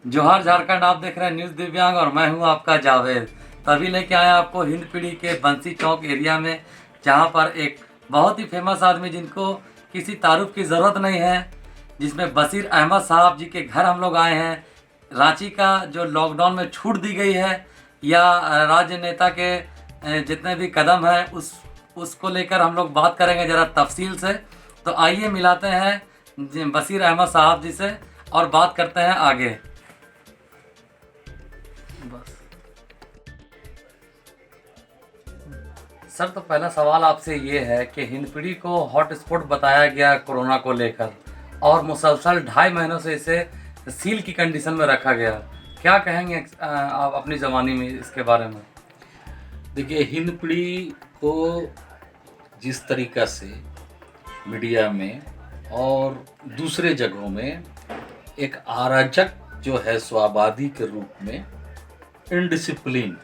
जोहार झारखंड। आप देख रहे हैं न्यूज़ दिव्यांग और मैं हूं आपका जावेद। तभी लेके आया आपको हिंदपीढ़ी के बंसी चौक एरिया में, जहां पर एक बहुत ही फेमस आदमी जिनको किसी तारुफ की ज़रूरत नहीं है, जिसमें बशीर अहमद साहब जी के घर हम लोग आए हैं। रांची का जो लॉकडाउन में छूट दी गई है या राज्य नेता के जितने भी कदम हैं उसको लेकर हम लोग बात करेंगे ज़रा तफसील से। तो आइए मिलाते हैं बशीर अहमद साहब जी से और बात करते हैं आगे। बस सर, तो पहला सवाल आपसे ये है कि हिंदपीढ़ी को हॉटस्पॉट बताया गया कोरोना को लेकर और मुसलसल 2.5 महीनों से इसे सील की कंडीशन में रखा गया। क्या कहेंगे आप अपनी ज़बानी में इसके बारे में? देखिए, हिंदपीढ़ी को जिस तरीक़ा से मीडिया में और दूसरे जगहों में एक अराजक जो है सो आबादी के रूप में, इनडिसिप्लिन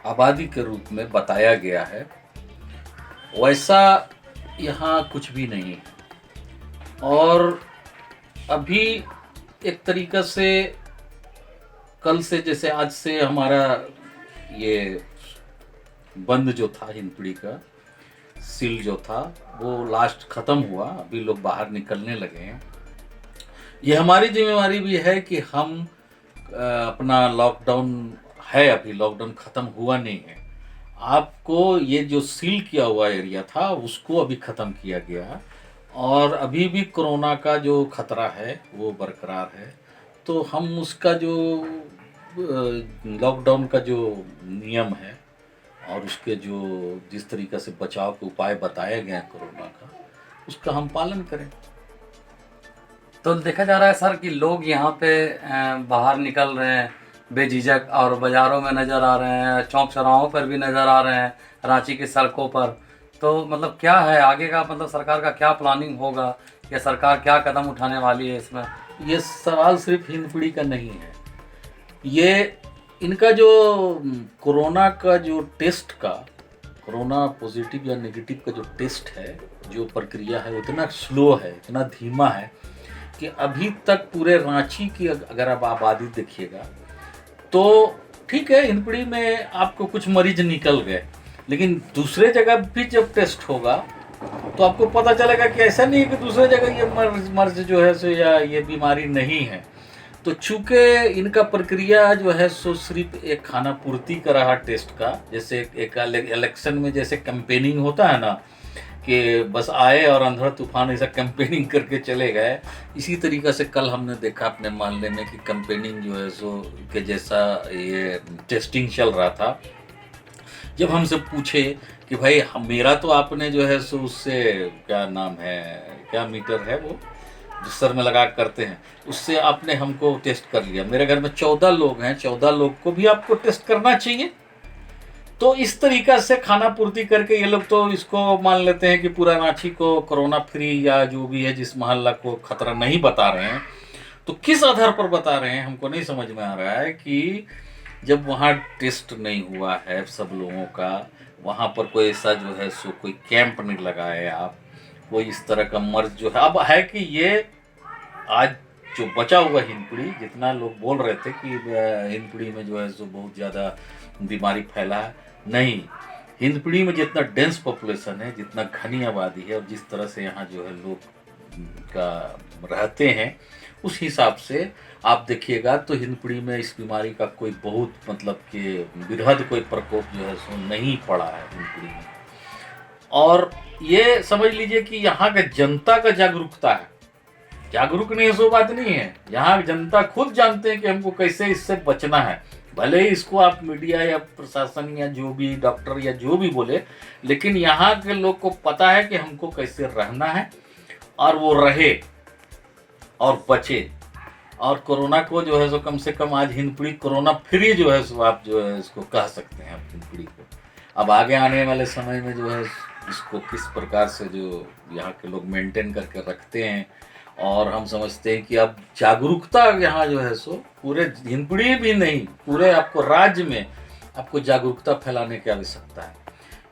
आबादी के रूप में बताया गया है, वैसा यहाँ कुछ भी नहीं है। और अभी एक तरीक़ा से कल से, जैसे आज से हमारा ये बंद जो था हिंदपीढ़ी का सील जो था वो लास्ट ख़त्म हुआ। अभी लोग बाहर निकलने लगे हैं। ये हमारी जिम्मेवारी भी है कि हम अपना लॉकडाउन है, अभी लॉकडाउन ख़त्म हुआ नहीं है। आपको ये जो सील किया हुआ एरिया था उसको अभी ख़त्म किया गया और अभी भी कोरोना का जो ख़तरा है वो बरकरार है। तो हम उसका जो लॉकडाउन का जो नियम है और उसके जो जिस तरीक़े से बचाव के उपाय बताए गए हैं कोरोना का, उसका हम पालन करें। तो देखा जा रहा है सर कि लोग यहाँ पे बाहर निकल रहे हैं बेझिझक और बाज़ारों में नज़र आ रहे हैं, चौक चौराहों पर भी नज़र आ रहे हैं, रांची की सड़कों पर। तो मतलब क्या है आगे का, मतलब सरकार का क्या प्लानिंग होगा या सरकार क्या कदम उठाने वाली है इसमें? ये सवाल सिर्फ हिंदपीढ़ी का नहीं है। ये इनका जो कोरोना का जो टेस्ट का, कोरोना पॉजिटिव या नेगेटिव का जो टेस्ट है, जो प्रक्रिया है, इतना स्लो है, इतना धीमा है कि अभी तक पूरे रांची की अगर आप आबादी देखिएगा तो ठीक है, हिंदपीढ़ी में आपको कुछ मरीज निकल गए, लेकिन दूसरे जगह भी जब टेस्ट होगा तो आपको पता चलेगा कि ऐसा नहीं है कि दूसरे जगह ये मर्ज जो है सो या ये बीमारी नहीं है। तो चूँकि इनका प्रक्रिया जो है सो सिर्फ एक खाना पूर्ति का रहा टेस्ट का, जैसे एक इलेक्शन में जैसे कैंपेनिंग होता है ना कि बस आए और अंधड़ तूफान ऐसा कैंपेनिंग करके चले गए, इसी तरीक़ा से कल हमने देखा अपने मोहल्ले में कि कैंपेनिंग जो है सो के जैसा ये टेस्टिंग चल रहा था। जब हमसे पूछे कि भाई मेरा तो आपने जो है सो उससे क्या नाम है, क्या मीटर है वो जो सर में लगा करते हैं, उससे आपने हमको टेस्ट कर लिया। मेरे घर में 14 लोग हैं, 14 लोग को भी आपको टेस्ट करना चाहिए। तो इस तरीक़ा से खाना पूर्ति करके ये लोग तो इसको मान लेते हैं कि पूरा रांची को कोरोना फ्री या जो भी है जिस मोहल्ला को खतरा नहीं बता रहे हैं। तो किस आधार पर बता रहे हैं हमको नहीं समझ में आ रहा है कि जब वहाँ टेस्ट नहीं हुआ है सब लोगों का, वहाँ पर कोई ऐसा जो है सो कोई कैंप नहीं लगाए आप, कोई इस तरह का मर्ज जो है अब है कि ये आज जो बचा हुआ हिंदपीढ़ी, जितना लोग बोल रहे थे कि हिंदपीढ़ी में जो है सो बहुत ज़्यादा बीमारी फैला है, नहीं। हिंदपीढ़ी में जितना डेंस पॉपुलेशन है, जितना घनी आबादी है और जिस तरह से यहाँ जो है लोग का रहते हैं, उस हिसाब से आप देखिएगा तो हिंदपीढ़ी में इस बीमारी का कोई बहुत मतलब कि बृहद कोई प्रकोप जो है सो नहीं पड़ा है हिंदपीढ़ी में। और ये समझ लीजिए कि यहाँ का जनता का जागरूकता है, जागरूक नहीं है सो बात नहीं है। यहाँ जनता खुद जानते हैं कि हमको कैसे इससे बचना है। भले ही इसको आप मीडिया या प्रशासन या जो भी डॉक्टर या जो भी बोले, लेकिन यहाँ के लोग को पता है कि हमको कैसे रहना है और वो रहे और बचे। और कोरोना को जो है सो कम से कम आज हिंदपीढ़ी कोरोना फ्री जो है सो आप जो है इसको कह सकते हैं हिंदपीढ़ी को। अब आगे आने वाले समय में जो है इसको किस प्रकार से जो यहाँ के लोग मेंटेन करके रखते हैं, और हम समझते हैं कि अब जागरूकता यहाँ जो है सो पूरे हिंदपीढ़ी भी नहीं, पूरे आपको राज्य में आपको जागरूकता फैलाने की आवश्यकता है।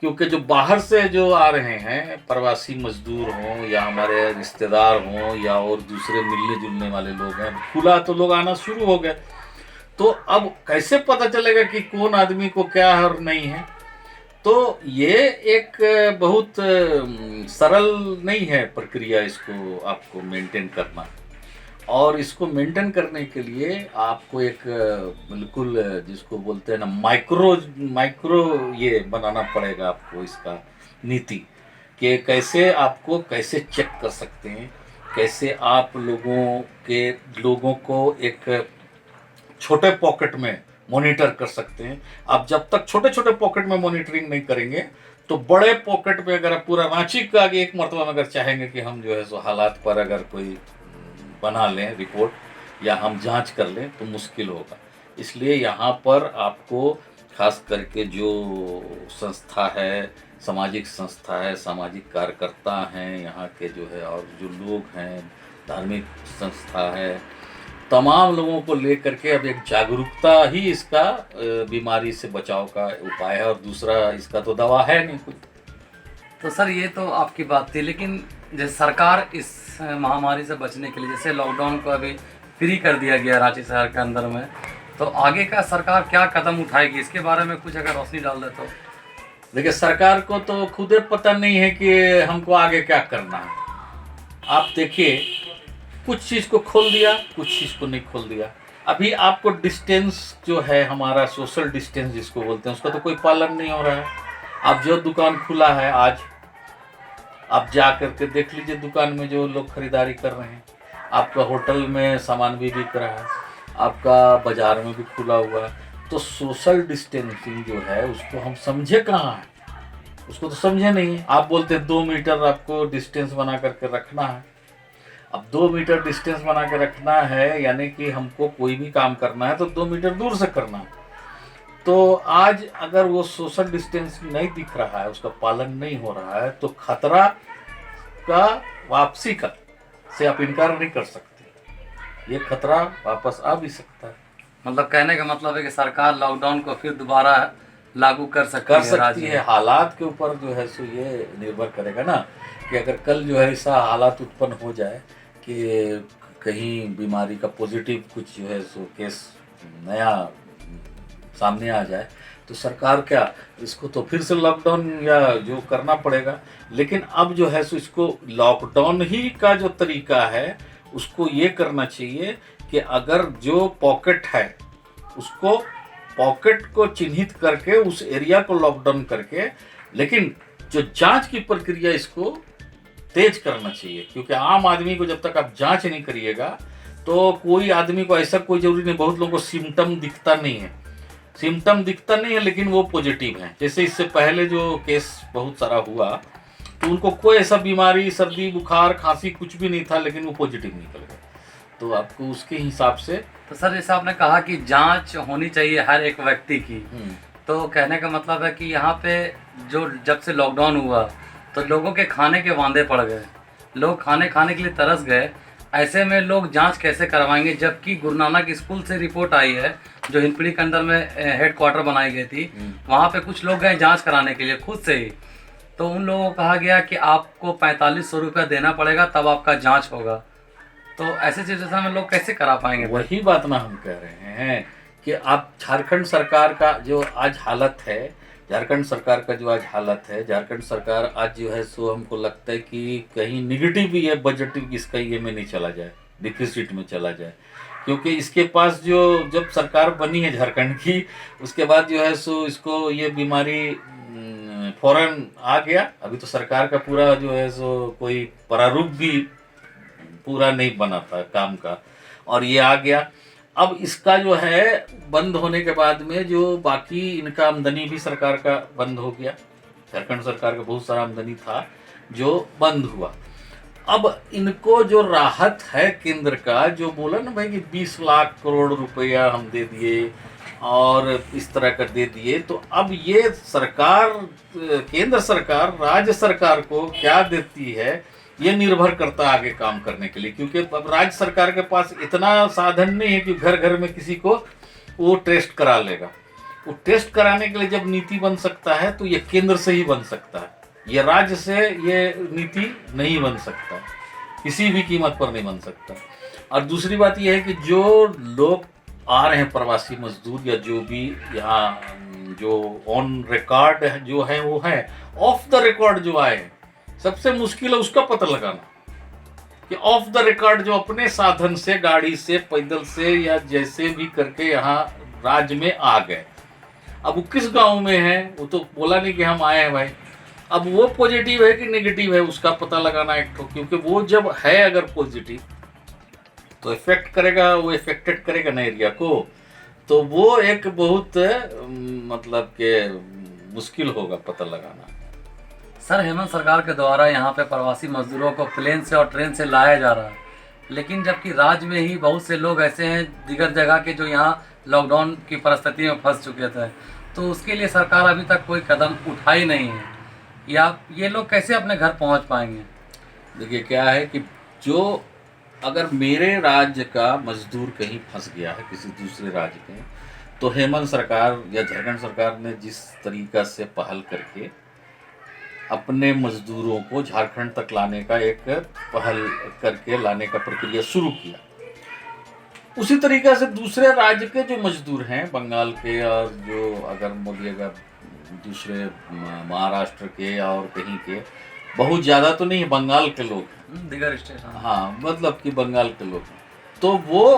क्योंकि जो बाहर से जो आ रहे हैं प्रवासी मजदूर हों या हमारे रिश्तेदार हों या और दूसरे मिलने जुलने वाले लोग हैं, खुला तो लोग आना शुरू हो गए। तो अब कैसे पता चलेगा कि कौन आदमी को क्या है और नहीं है? तो ये एक बहुत सरल नहीं है प्रक्रिया इसको आपको मेंटेन करना। और इसको मेंटेन करने के लिए आपको एक बिल्कुल जिसको बोलते हैं ना माइक्रो ये बनाना पड़ेगा आपको इसका नीति, कि कैसे चेक कर सकते हैं, कैसे आप लोगों को एक छोटे पॉकेट में मॉनिटर कर सकते हैं। आप जब तक छोटे छोटे पॉकेट में मॉनिटरिंग नहीं करेंगे तो बड़े पॉकेट में अगर आप पूरा रांची का आगे एक मरतबा में अगर चाहेंगे कि हम जो है सो हालात पर अगर कोई बना लें रिपोर्ट या हम जांच कर लें तो मुश्किल होगा। इसलिए यहाँ पर आपको खास करके जो संस्था है, सामाजिक संस्था है, सामाजिक कार्यकर्ता हैं यहाँ के जो है, और जो लोग हैं, धार्मिक संस्था है, तमाम लोगों को लेकर के अब एक जागरूकता ही इसका बीमारी से बचाव का उपाय है, और दूसरा इसका तो दवा है नहीं कुछ। तो सर ये तो आपकी बात थी, लेकिन जैसे सरकार इस महामारी से बचने के लिए जैसे लॉकडाउन को अभी फ्री कर दिया गया रांची शहर के अंदर में, तो आगे का सरकार क्या कदम उठाएगी, इसके बारे में कुछ अगर रोशनी डाल दे तो। देखिए, सरकार को तो खुद पता नहीं है कि हमको आगे क्या करना है। आप देखिए, कुछ चीज़ को खोल दिया, कुछ चीज़ को नहीं खोल दिया। अभी आपको डिस्टेंस जो है हमारा सोशल डिस्टेंस जिसको बोलते हैं, उसका तो कोई पालन नहीं हो रहा है। अब जो दुकान खुला है आज, आप जा करके देख लीजिए दुकान में जो लोग खरीदारी कर रहे हैं, आपका होटल में सामान भी बिक रहा है, आपका बाजार में भी खुला हुआ है। तो सोशल डिस्टेंसिंग जो है उसको हम समझे कहाँ है, उसको तो समझे नहीं। आप बोलते 2 मीटर आपको डिस्टेंस बना करके रखना है। अब 2 मीटर डिस्टेंस बना के रखना है, यानी कि हमको कोई भी काम करना है तो 2 मीटर दूर से करना है। तो आज अगर वो सोशल डिस्टेंस नहीं दिख रहा है, उसका पालन नहीं हो रहा है, तो खतरा का वापसी का से आप इनकार नहीं कर सकते। ये खतरा वापस आ भी सकता है। मतलब कहने का मतलब है कि सरकार लॉकडाउन को फिर दोबारा लागू कर सकती है। हालात के ऊपर जो है सो ये निर्भर करेगा ना, कि अगर कल जो है ऐसा हालात उत्पन्न हो जाए कि कहीं बीमारी का पॉजिटिव कुछ जो है सो केस नया सामने आ जाए, तो सरकार क्या इसको तो फिर से लॉकडाउन या जो करना पड़ेगा। लेकिन अब जो है सो इसको लॉकडाउन ही का जो तरीका है उसको ये करना चाहिए कि अगर जो पॉकेट है उसको पॉकेट को चिन्हित करके उस एरिया को लॉकडाउन करके, लेकिन जो जांच की प्रक्रिया इसको तेज करना चाहिए। क्योंकि आम आदमी को जब तक आप जांच नहीं करिएगा तो कोई आदमी को ऐसा कोई जरूरी नहीं, बहुत लोगों को सिम्टम दिखता नहीं है लेकिन वो पॉजिटिव हैं। जैसे इससे पहले जो केस बहुत सारा हुआ तो उनको कोई ऐसा बीमारी, सर्दी, बुखार, खांसी कुछ भी नहीं था, लेकिन वो पॉजिटिव निकल गए। तो आपको उसके हिसाब से, तो सर जैसे आपने कहा कि जांच होनी चाहिए हर एक व्यक्ति की, तो कहने का मतलब है कि यहाँ पे जो जब से लॉकडाउन हुआ तो लोगों के खाने के वांदे पड़ गए, लोग खाने के लिए तरस गए। ऐसे में लोग जांच कैसे करवाएंगे, जबकि गुरु नानक स्कूल से रिपोर्ट आई है जो हिंदपीढ़ी के अंदर में हेड क्वार्टर बनाई गई थी, वहाँ पे कुछ लोग गए जांच कराने के लिए खुद से ही, तो उन लोगों को कहा गया कि आपको 4500 रुपया देना पड़ेगा तब आपका जांच होगा। तो ऐसे सिचुएशन में लोग कैसे करा पाएंगे? वही बात ना हम कह रहे हैं कि आप झारखंड सरकार का जो आज हालत है, झारखंड सरकार आज जो है सो हमको लगता है कि कहीं निगेटिव भी है, पॉजिटिव इसका ये में नहीं चला जाए, डिफिसिट में चला जाए। क्योंकि इसके पास जो जब सरकार बनी है झारखंड की, उसके बाद जो है सो इसको ये बीमारी फौरन आ गया। अभी तो सरकार का पूरा जो है सो कोई प्रारूप भी पूरा नहीं बना था काम का, और ये आ गया। अब इसका जो है बंद होने के बाद में जो बाकी इनका आमदनी भी सरकार का बंद हो गया। झारखंड सरकार का बहुत सारा आमदनी था जो बंद हुआ। अब इनको जो राहत है केंद्र का, जो बोला ना भाई कि 20 लाख करोड़ रुपया हम दे दिए और इस तरह का दे दिए, तो अब ये सरकार, केंद्र सरकार राज्य सरकार को क्या देती है ये निर्भर करता है आगे काम करने के लिए। क्योंकि अब राज्य सरकार के पास इतना साधन नहीं है कि घर घर में किसी को वो टेस्ट करा लेगा। वो टेस्ट कराने के लिए जब नीति बन सकता है तो ये केंद्र से ही बन सकता है, ये राज्य से ये नीति नहीं बन सकता, किसी भी कीमत पर नहीं बन सकता। और दूसरी बात यह है कि जो लोग आ रहे हैं प्रवासी मजदूर या जो भी यहाँ जो ऑन रिकॉर्ड जो है वो है, ऑफ द रिकॉर्ड जो आए हैं, सबसे मुश्किल है उसका पता लगाना कि ऑफ द रिकॉर्ड जो अपने साधन से, गाड़ी से, पैदल से या जैसे भी करके यहाँ राज्य में आ गए। अब वो किस गांव में है वो तो बोला नहीं कि हम आए हैं भाई। अब वो पॉजिटिव है कि नेगेटिव है उसका पता लगाना एक ठो, क्योंकि वो जब है अगर पॉजिटिव तो इफेक्ट करेगा, वो इफेक्टेड करेगा ना एरिया को, तो वो एक बहुत मतलब के मुश्किल होगा पता लगाना। सर, हेमंत सरकार के द्वारा यहाँ पे प्रवासी मजदूरों को प्लेन से और ट्रेन से लाया जा रहा है, लेकिन जबकि राज्य में ही बहुत से लोग ऐसे हैं दिगर जगह के जो यहाँ लॉकडाउन की परिस्थिति में फंस चुके थे, तो उसके लिए सरकार अभी तक कोई कदम उठाई नहीं है, या ये लोग कैसे अपने घर पहुँच पाएंगे? देखिए क्या है कि जो अगर मेरे राज्य का मजदूर कहीं फंस गया है किसी दूसरे राज्य में, तो हेमंत सरकार या झारखंड सरकार ने जिस तरीका से पहल करके अपने मजदूरों को झारखंड तक लाने का एक पहल करके लाने का प्रक्रिया शुरू किया, उसी तरीका से दूसरे राज्य के जो मजदूर हैं बंगाल के, और जो अगर बोलिएगा दूसरे महाराष्ट्र के और कहीं के, बहुत ज़्यादा तो नहीं, बंगाल के लोग हैं, दिगर स्टेट, हाँ मतलब कि बंगाल के लोग हैं, तो वो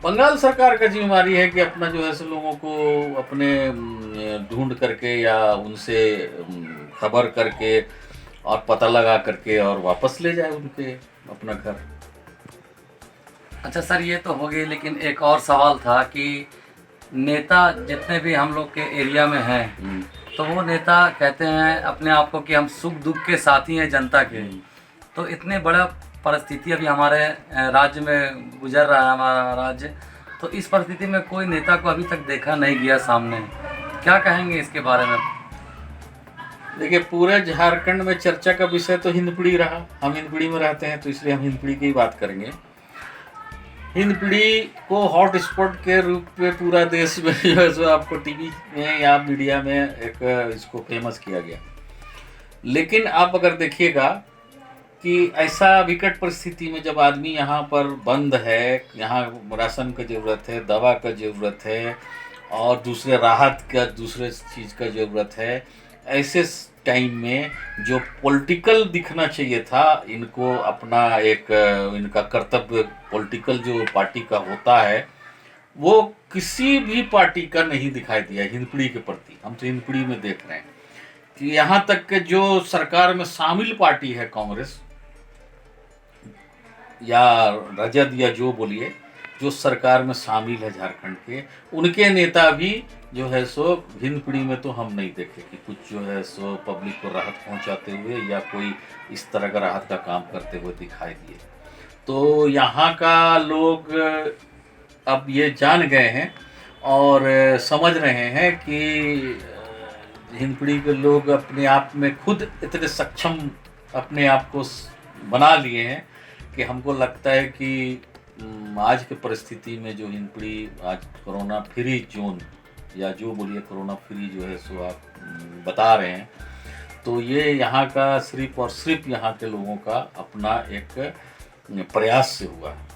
बंगाल सरकार का जिम्मेदारी है कि अपना जो है से लोगों को अपने ढूंढ करके या उनसे खबर करके और पता लगा करके और वापस ले जाए उनके अपना घर। अच्छा सर, ये तो हो गई, लेकिन एक और सवाल था कि नेता जितने भी हम लोग के एरिया में हैं, तो वो नेता कहते हैं अपने आप को कि हम सुख दुख के साथी हैं जनता के, तो इतने बड़ा परिस्थिति अभी हमारे राज्य में गुजर रहा है हमारा राज्य, तो इस परिस्थिति में कोई नेता को अभी तक देखा नहीं गया सामने, क्या कहेंगे इसके बारे में? देखिए पूरे झारखंड में चर्चा का विषय तो हिंदपीढ़ी रहा, हम हिंदपीढ़ी में रहते हैं तो इसलिए हम हिंदपीढ़ी की बात करेंगे। हिंदपीढ़ी को हॉट स्पॉट के रूप में पूरा देश में जो है सो आपको टीवी में या मीडिया में एक इसको फेमस किया गया, लेकिन आप अगर देखिएगा कि ऐसा विकट परिस्थिति में जब आदमी यहाँ पर बंद है, यहाँ राशन का ज़रूरत है, दवा का ज़रूरत है और दूसरे राहत का दूसरे चीज़ का ज़रूरत है, ऐसे टाइम में जो पॉलिटिकल दिखना चाहिए था इनको, अपना एक इनका कर्तव्य पॉलिटिकल जो पार्टी का होता है वो किसी भी पार्टी का नहीं दिखाई दिया हिंदपीढ़ी के प्रति। हम तो हिंदपीढ़ी में देख रहे हैं कि यहाँ तक कि जो सरकार में शामिल पार्टी है कांग्रेस या रजद या जो बोलिए, जो सरकार में शामिल है झारखंड के, उनके नेता भी जो है सो हिंदपीढ़ी में तो हम नहीं देखे कि कुछ जो है सो पब्लिक को राहत पहुंचाते हुए या कोई इस तरह का राहत का काम करते हुए दिखाई दिए। तो यहाँ का लोग अब ये जान गए हैं और समझ रहे हैं कि हिंदपीढ़ी के लोग अपने आप में खुद इतने सक्षम अपने आप को बना लिए हैं कि हमको लगता है कि आज के परिस्थिति में जो हिंदपीढ़ी आज कोरोना फ्री जोन या जो बोलिए कोरोना फ्री जो है सो आप बता रहे हैं, तो ये यहाँ का सिर्फ और सिर्फ यहाँ के लोगों का अपना एक प्रयास से हुआ है।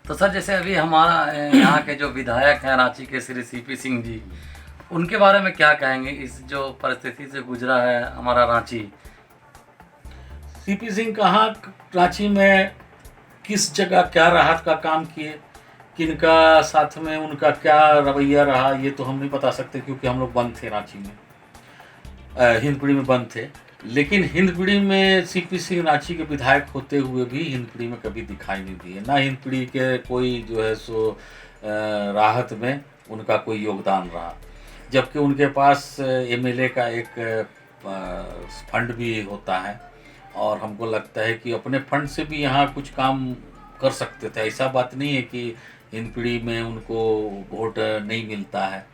तो सर जैसे अभी हमारा यहाँ के जो विधायक हैं रांची के श्री सीपी सिंह जी, उनके बारे में क्या कहेंगे इस जो परिस्थिति से गुजरा है हमारा रांची? सीपी सिंह कहाँ रांची में किस जगह क्या राहत का काम किए, किनका साथ में उनका क्या रवैया रहा, ये तो हम नहीं बता सकते क्योंकि हम लोग बंद थे रांची में, हिंदपीढ़ी में बंद थे। लेकिन हिंदपीढ़ी में सीपी सिंह रांची के विधायक होते हुए भी हिंदपीढ़ी में कभी दिखाई नहीं दिए, ना हिंदपीढ़ी के कोई जो है सो राहत में उनका कोई योगदान रहा, जबकि उनके पास एमएलए का एक फंड भी होता है और हमको लगता है कि अपने फंड से भी यहाँ कुछ काम कर सकते थे। ऐसा बात नहीं है कि हिंदपीढ़ी में उनको वोट नहीं मिलता है,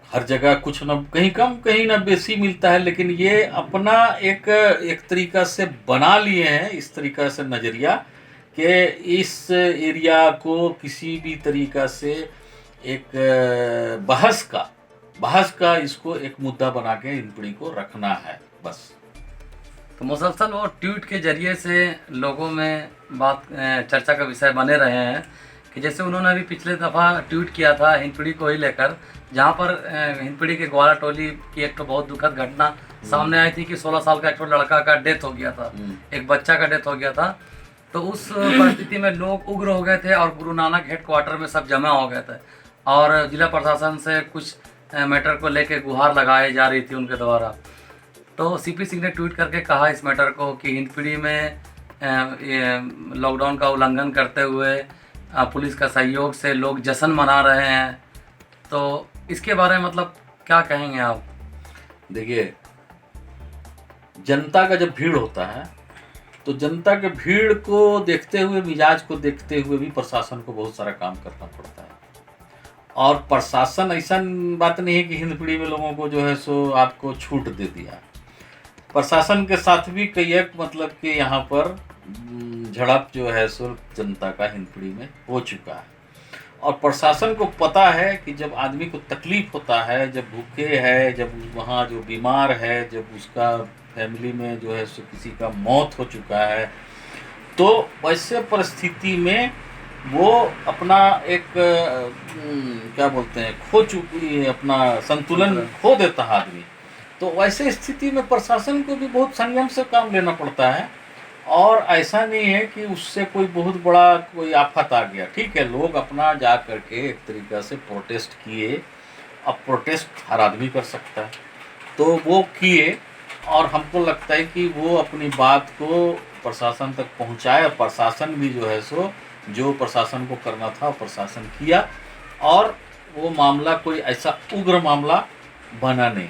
हर जगह कुछ न कहीं कम कहीं ना बेसी मिलता है, लेकिन ये अपना एक तरीका से बना लिए हैं, इस तरीका से नज़रिया कि इस एरिया को किसी भी तरीका से एक बहस का इसको एक मुद्दा बना के हिंदपीढ़ी को रखना है बस। तो मुसलसल वो ट्वीट के जरिए से लोगों में बात चर्चा का विषय बने रहे हैं कि जैसे उन्होंने अभी पिछले दफ़ा ट्वीट किया था हिंदपीढ़ी को ही लेकर, जहाँ पर हिंदपीढ़ी के ग्वाला टोली की एक तो बहुत दुखद घटना सामने आई थी कि 16 साल का एक तो लड़का का डेथ हो गया था, एक बच्चा का डेथ हो गया था। तो उस परिस्थिति में लोग उग्र हो गए थे और गुरु नानक हेडक्वार्टर में सब जमा हो गए थे और जिला प्रशासन से कुछ मैटर को लेकर गुहार लगाई जा रही थी उनके द्वारा। तो सीपी सिंह ने ट्वीट करके कहा इस मैटर को कि हिंदपीढ़ी में लॉकडाउन का उल्लंघन करते हुए पुलिस का सहयोग से लोग जश्न मना रहे हैं। तो इसके बारे में मतलब क्या कहेंगे आप? देखिए, जनता का जब भीड़ होता है तो जनता के भीड़ को देखते हुए, मिजाज को देखते हुए भी प्रशासन को बहुत सारा काम करना पड़ता है। और प्रशासन ऐसा बात नहीं है कि हिंदपीढ़ी में लोगों को जो है सो आपको छूट दे दिया। प्रशासन के साथ भी कई एक मतलब कि यहाँ पर झड़प जो है सो जनता का हिंदपीढ़ी में हो चुका है। और प्रशासन को पता है कि जब आदमी को तकलीफ होता है, जब भूखे है, जब वहाँ जो बीमार है, जब उसका फैमिली में जो है सो किसी का मौत हो चुका है, तो वैसे परिस्थिति में वो अपना एक क्या बोलते हैं, खो चुकी अपना संतुलन खो देता है आदमी। तो वैसे स्थिति में प्रशासन को भी बहुत संयम से काम लेना पड़ता है। और ऐसा नहीं है कि उससे कोई बहुत बड़ा कोई आफत आ गया। ठीक है, लोग अपना जा करके एक तरीक़ा से प्रोटेस्ट किए। अब प्रोटेस्ट हर आदमी कर सकता है, तो वो किए और हमको लगता है कि वो अपनी बात को प्रशासन तक पहुंचाए। प्रशासन भी जो है सो जो प्रशासन को करना था प्रशासन किया और वो मामला कोई ऐसा उग्र मामला बना नहीं।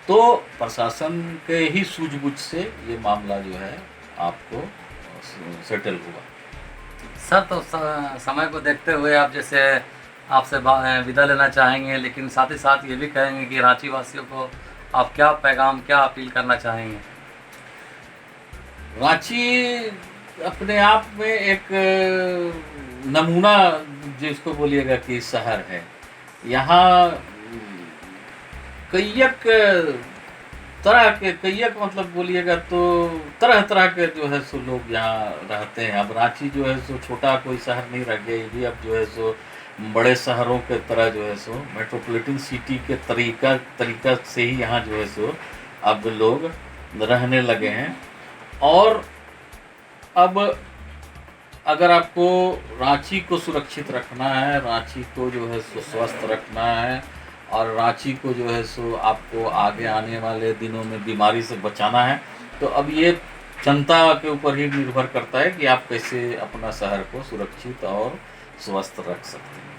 तो प्रशासन के ही सूझबूझ से ये मामला जो है आपको सेटल हुआ। सर, तो समय को देखते हुए आप जैसे आपसे विदा लेना चाहेंगे, लेकिन साथ ही साथ ये भी कहेंगे कि रांची वासियों को आप क्या पैगाम, क्या अपील करना चाहेंगे? रांची अपने आप में एक नमूना जिसको बोलिएगा कि शहर है। यहाँ कईयक तरह के मतलब बोलिएगा तो तरह तरह के जो है सो लोग यहाँ रहते हैं। अब रांची जो है सो छोटा कोई शहर नहीं रह गया, ये भी अब जो है सो बड़े शहरों के तरह जो है सो मेट्रोपॉलिटन सिटी के तरीका से ही यहाँ जो है सो अब लोग रहने लगे हैं। और अब अगर आपको रांची को सुरक्षित रखना है, रांची को जो है सो स्वस्थ रखना है और रांची को जो है सो आपको आगे आने वाले दिनों में बीमारी से बचाना है, तो अब ये जनता के ऊपर ही निर्भर करता है कि आप कैसे अपना शहर को सुरक्षित और स्वस्थ रख सकते हैं।